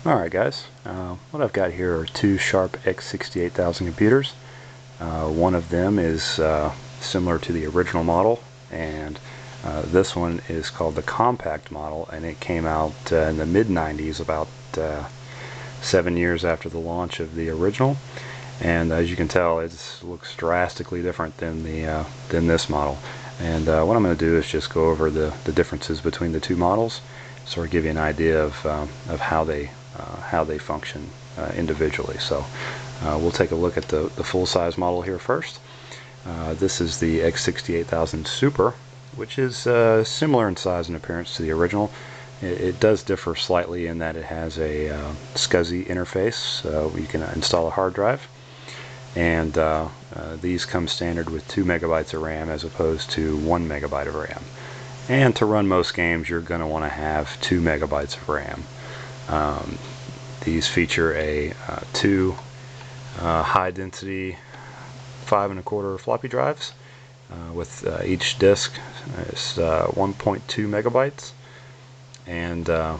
Alright guys, what I've got here are two Sharp X68000 computers. One of them is similar to the original model, and this one is called the Compact model, and it came out in the mid-90s, about 7 years after the launch of the original. And as you can tell, it looks drastically different than this model. And what I'm going to do is just go over the differences between the two models, sort of give you an idea of how they function individually. So we'll take a look at the full-size model here first. This is the X68000 Super, which is similar in size and appearance to the original. It does differ slightly in that it has a SCSI interface where you can install a hard drive, and these come standard with 2 megabytes of RAM as opposed to 1 megabyte of RAM. And to run most games, you're going to want to have 2 megabytes of RAM. These feature a two high-density 5¼ floppy drives with each disk is 1.2 megabytes. And on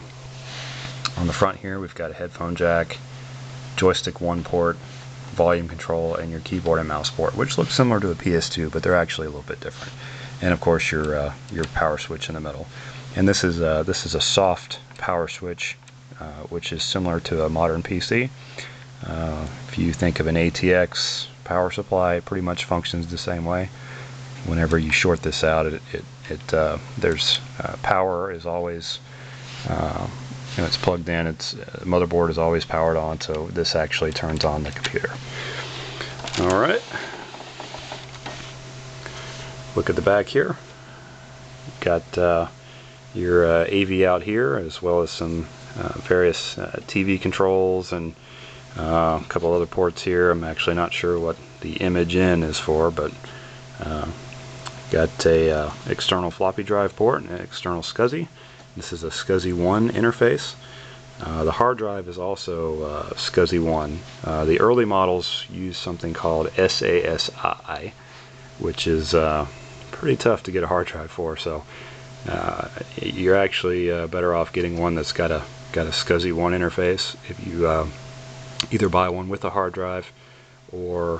the front here, we've got a headphone jack, joystick 1 port, volume control, and your keyboard and mouse port, which looks similar to a PS2, but they're actually a little bit different. And of course, your power switch in the middle. And this is a soft power switch, which is similar to a modern PC. If you think of an ATX power supply, it pretty much functions the same way. Whenever you short this out, there's power is always it's plugged in. The motherboard is always powered on, so this actually turns on the computer. All right. Look at the back here. You've got your AV out here, as well as some various TV controls and a couple other ports here. I'm actually not sure what the image in is for, but got a external floppy drive port and an external SCSI. This is a SCSI 1 interface. The hard drive is also SCSI 1. The early models use something called XVI, which is pretty tough to get a hard drive for, so you're actually better off getting one that's got a SCSI 1 interface if you either buy one with a hard drive or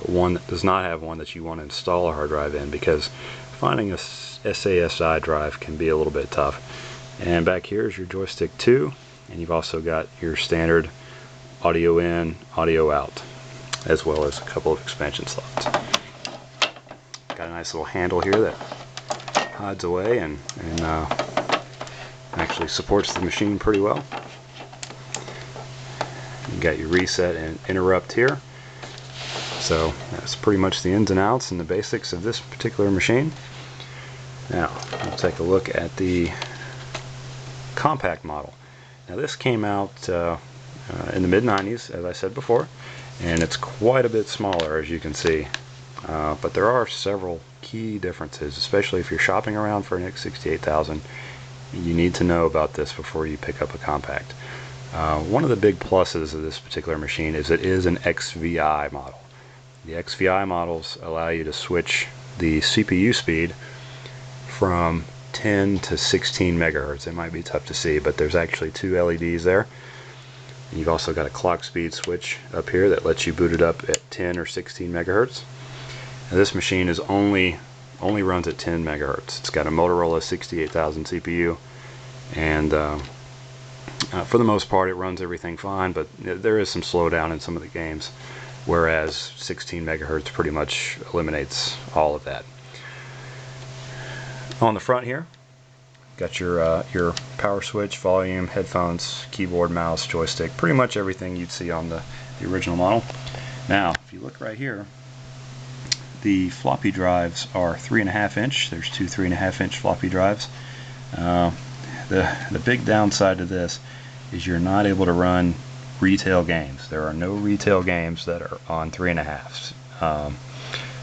one that does not have one that you want to install a hard drive in, because finding a XVI drive can be a little bit tough. And back here is your joystick 2, and you've also got your standard audio in, audio out, as well as a couple of expansion slots. Got a nice little handle here that hides away and actually supports the machine pretty well. You got your reset and interrupt here. So that's pretty much the ins and outs and the basics of this particular machine. Now we'll take a look at the Compact model. Now this came out in the mid-90s, as I said before, and it's quite a bit smaller, as you can see. But there are several key differences, especially if you're shopping around for an X68000. You need to know about this before you pick up a Compact. One of the big pluses of this particular machine is it is an XVI model. The XVI models allow you to switch the CPU speed from 10 to 16 megahertz. It might be tough to see, but there's actually two LEDs there. And you've also got a clock speed switch up here that lets you boot it up at 10 or 16 megahertz. Now this machine is only runs at 10 megahertz. It's got a Motorola 68000 CPU, and for the most part it runs everything fine, but there is some slowdown in some of the games, whereas 16 megahertz pretty much eliminates all of that. On the front here, got your power switch, volume, headphones, keyboard, mouse, joystick, pretty much everything you'd see on the original model. Now, if you look right here, the floppy drives are 3.5 inch. There's two 3.5 inch floppy drives. The big downside to this is you're not able to run retail games. There are no retail games that are on 3.5s.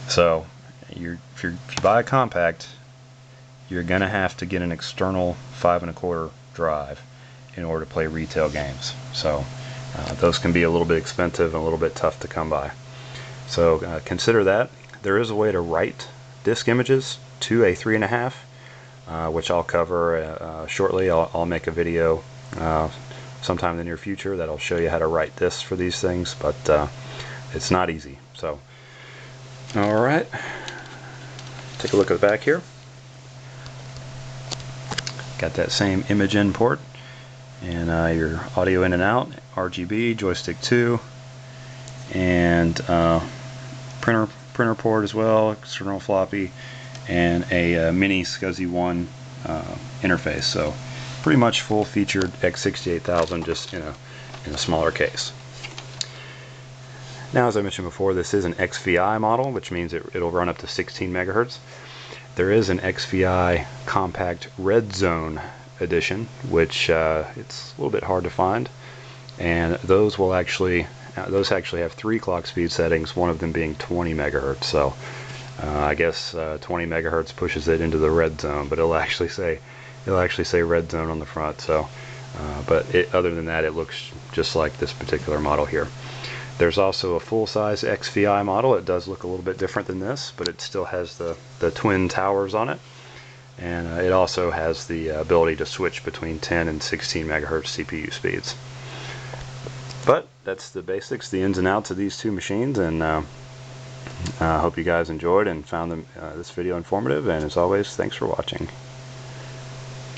So if you buy a Compact, you're going to have to get an external 5¼ drive in order to play retail games. So those can be a little bit expensive and a little bit tough to come by. So consider that. There is a way to write disk images to a 3.5, which I'll cover shortly. I'll make a video sometime in the near future that'll show you how to write this for these things, but it's not easy. So, all right, take a look at the back here. Got that same image in port, and your audio in and out, RGB, joystick 2, and printer port as well, external floppy, and a mini SCSI 1 interface. So pretty much full featured X68000, just in a smaller case. Now, as I mentioned before, this is an XVI model, which means it'll run up to 16 megahertz. There is an XVI Compact Red Zone edition, which it's a little bit hard to find, and those actually have 3 clock speed settings, one of them being 20 megahertz. So I guess 20 megahertz pushes it into the red zone, but it'll actually say red zone on the front. So, but other than that, it looks just like this particular model here. There's also a full-size XVI model. It does look a little bit different than this, but it still has the twin towers on it, and it also has the ability to switch between 10 and 16 megahertz CPU speeds. But that's the basics, the ins and outs of these two machines, and I hope you guys enjoyed and found this video informative, and as always, thanks for watching.